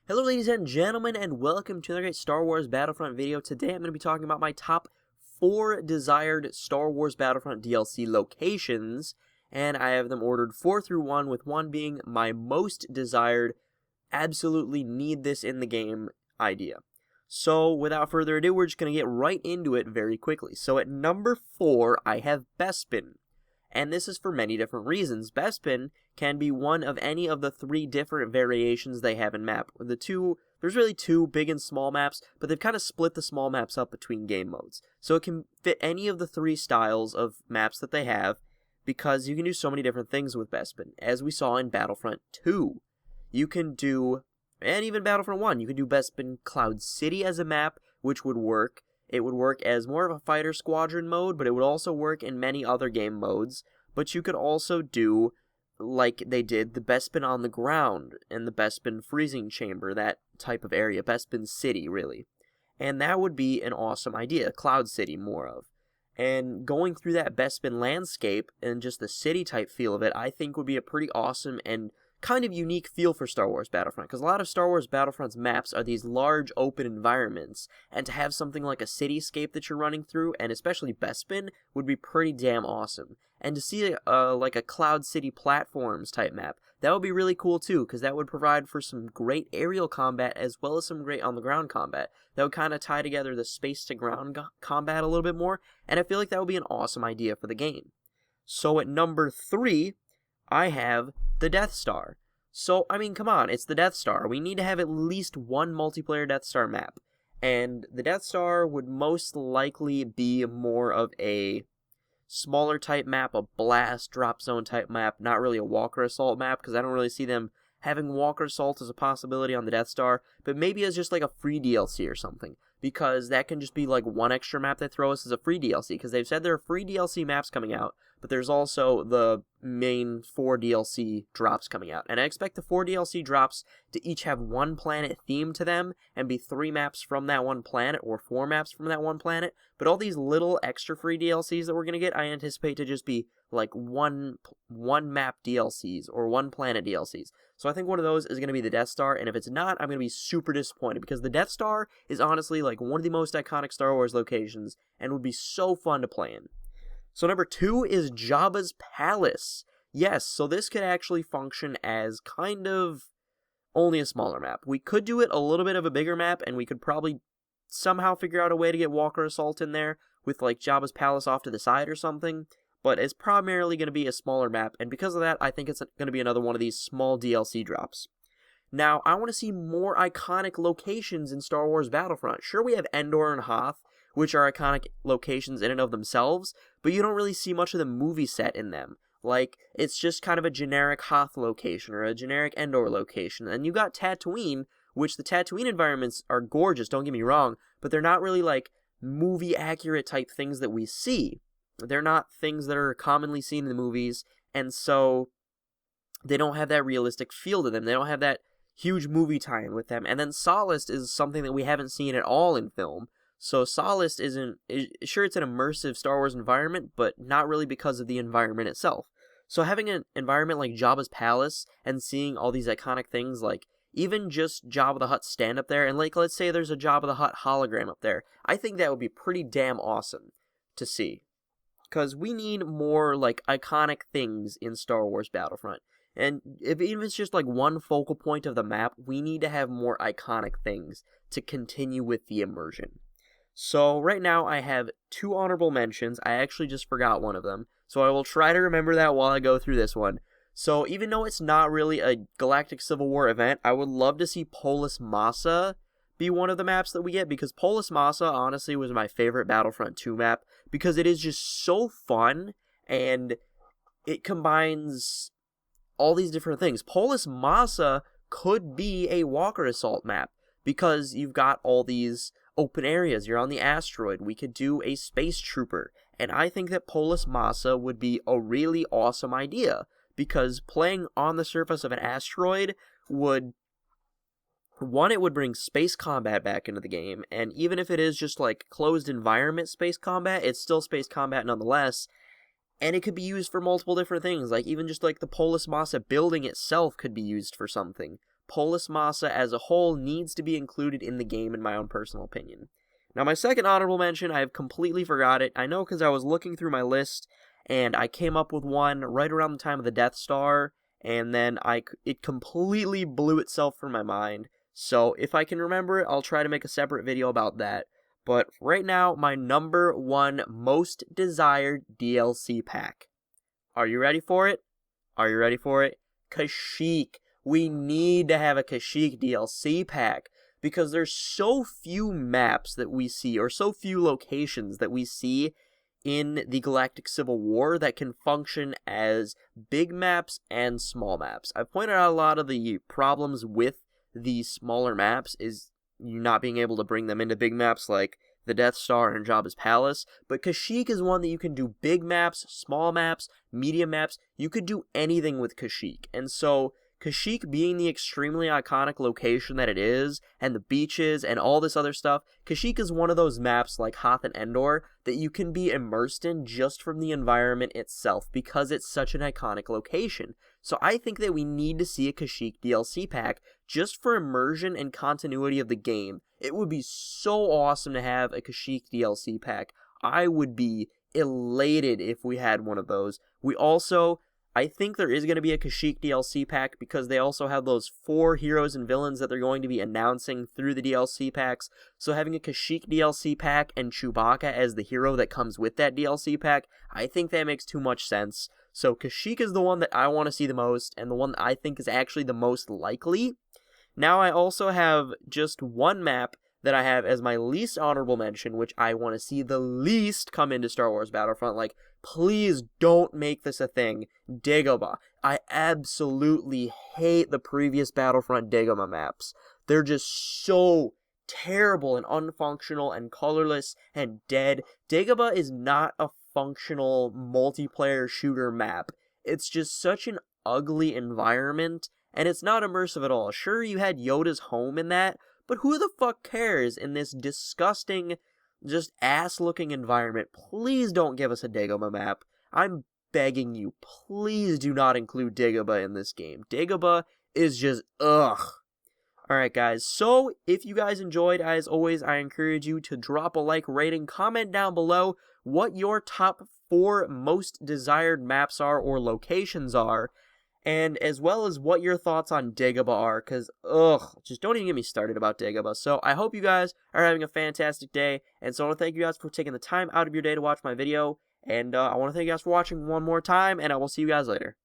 Hello ladies and gentlemen, and welcome to another great Star Wars Battlefront video. Today I'm going to be talking about my top 4 desired Star Wars Battlefront DLC locations, and I have them ordered 4 through 1, with 1 being my most desired, absolutely need this in the game idea. So without further ado, we're just going to get right into it very quickly. So at number 4, I have Bespin. And this is for many different reasons. Bespin can be one of any of the 3 different variations they have in map. There's really 2 big and small maps, but they've kind of split the small maps up between game modes. So it can fit any of the 3 styles of maps that they have, because you can do so many different things with Bespin. As we saw in Battlefront 2, you can do, and even Battlefront 1, you can do Bespin Cloud City as a map, which would work. It would work as more of a fighter squadron mode, but it would also work in many other game modes. But you could also do, like they did, the Bespin on the ground and the Bespin freezing chamber, that type of area, Bespin City, really. And that would be an awesome idea, Cloud City more of. And going through that Bespin landscape and just the city type feel of it, I think would be a pretty awesome and kind of unique feel for Star Wars Battlefront, because a lot of Star Wars Battlefront's maps are these large open environments, and to have something like a cityscape that you're running through, and especially Bespin, would be pretty damn awesome. And to see like a Cloud City platforms type map, that would be really cool too, because that would provide for some great aerial combat as well as some great on the ground combat. That would kind of tie together the space to ground combat a little bit more, and I feel like that would be an awesome idea for the game. So at number 3, I have the Death Star. So, I mean, come on, it's the Death Star. We need to have at least one multiplayer Death Star map. And the Death Star would most likely be more of a smaller type map, a blast drop zone type map, not really a Walker Assault map, because I don't really see them having Walker Assault as a possibility on the Death Star, but maybe as just like a free DLC or something, because that can just be like one extra map they throw us as a free DLC, because they've said there are free DLC maps coming out, but there's also the main 4 DLC drops coming out. And I expect the 4 DLC drops to each have one planet theme to them, and be 3 maps from that one planet, or 4 maps from that one planet. But all these little extra free DLCs that we're going to get, I anticipate to just be like one map DLCs, or 1 planet DLCs. So I think one of those is going to be the Death Star, and if it's not, I'm going to be super disappointed, because the Death Star is honestly like one of the most iconic Star Wars locations, and would be so fun to play in. So number 2 is Jabba's Palace. Yes, so this could actually function as kind of only a smaller map. We could do it a little bit of a bigger map, and we could probably somehow figure out a way to get Walker Assault in there, with like Jabba's Palace off to the side or something. But it's primarily going to be a smaller map, and because of that, I think it's going to be another one of these small DLC drops. Now, I want to see more iconic locations in Star Wars Battlefront. Sure, we have Endor and Hoth, which are iconic locations in and of themselves, but you don't really see much of the movie set in them. Like, it's just kind of a generic Hoth location, or a generic Endor location. And you got Tatooine, which the Tatooine environments are gorgeous, don't get me wrong, but they're not really, like, movie-accurate type things that we see. They're not things that are commonly seen in the movies, and so they don't have that realistic feel to them. They don't have that huge movie tie-in with them. And then Solace is something that we haven't seen at all in film. So Solace sure, it's an immersive Star Wars environment, but not really because of the environment itself. So having an environment like Jabba's Palace, and seeing all these iconic things, like even just Jabba the Hutt stand up there, and like let's say there's a Jabba the Hutt hologram up there, I think that would be pretty damn awesome to see. Because we need more like iconic things in Star Wars Battlefront. And even if it's just like one focal point of the map, we need to have more iconic things to continue with the immersion. So right now I have 2 honorable mentions. I actually just forgot one of them, so I will try to remember that while I go through this one. So even though it's not really a Galactic Civil War event, I would love to see Polis Massa be one of the maps that we get, because Polis Massa honestly was my favorite Battlefront 2 map, because it is just so fun, and it combines all these different things. Polis Massa could be a Walker Assault map, because you've got all these open areas. You're on the asteroid. We could do a space trooper, and I think that Polis Massa would be a really awesome idea, because playing on the surface of an asteroid would, one, it would bring space combat back into the game, and even if it is just like closed environment space combat, it's still space combat nonetheless, and it could be used for multiple different things. Like even just like the Polis Massa building itself could be used for something. Polis Massa as a whole needs to be included in the game in my own personal opinion. Now, my second honorable mention, I have completely forgot it. I know because I was looking through my list, and I came up with one right around the time of the Death Star, and then it completely blew itself from my mind. So, if I can remember it, I'll try to make a separate video about that. But right now, my number one most desired DLC pack. Are you ready for it? Are you ready for it? Cacique. We need to have a Cacique DLC pack because there's so few maps that we see, or so few locations that we see in the Galactic Civil War that can function as big maps and small maps. I've pointed out a lot of the problems with the smaller maps is you not being able to bring them into big maps like the Death Star and Jabba's Palace, but Cacique is one that you can do big maps, small maps, medium maps. You could do anything with Cacique, and so Cacique being the extremely iconic location that it is, and the beaches and all this other stuff, Cacique is one of those maps like Hoth and Endor that you can be immersed in just from the environment itself because it's such an iconic location. So I think that we need to see a Cacique DLC pack just for immersion and continuity of the game. It would be so awesome to have a Cacique DLC pack. I would be elated if we had one of those. I think there is going to be a Cacique DLC pack because they also have those 4 heroes and villains that they're going to be announcing through the DLC packs. So having a Cacique DLC pack and Chewbacca as the hero that comes with that DLC pack, I think that makes too much sense. So Cacique is the one that I want to see the most and the one that I think is actually the most likely. Now I also have just one map that I have as my least honorable mention, which I want to see the least come into Star Wars Battlefront. Like, please don't make this a thing. Dagobah. I absolutely hate the previous Battlefront Dagobah maps. They're just so terrible and unfunctional and colorless and dead. Dagobah is not a functional multiplayer shooter map. It's just such an ugly environment, and it's not immersive at all. Sure, you had Yoda's home in that, but who the fuck cares in this disgusting, just ass-looking environment? Please don't give us a Dagobah map. I'm begging you, please do not include Dagobah in this game. Dagobah is just, ugh. Alright guys, so if you guys enjoyed, as always, I encourage you to drop a like, rating, comment down below what your top 4 most desired maps are or locations are, and as well as what your thoughts on Dagobah are, because, just don't even get me started about Dagobah. So I hope you guys are having a fantastic day, and so I want to thank you guys for taking the time out of your day to watch my video, and I want to thank you guys for watching one more time, and I will see you guys later.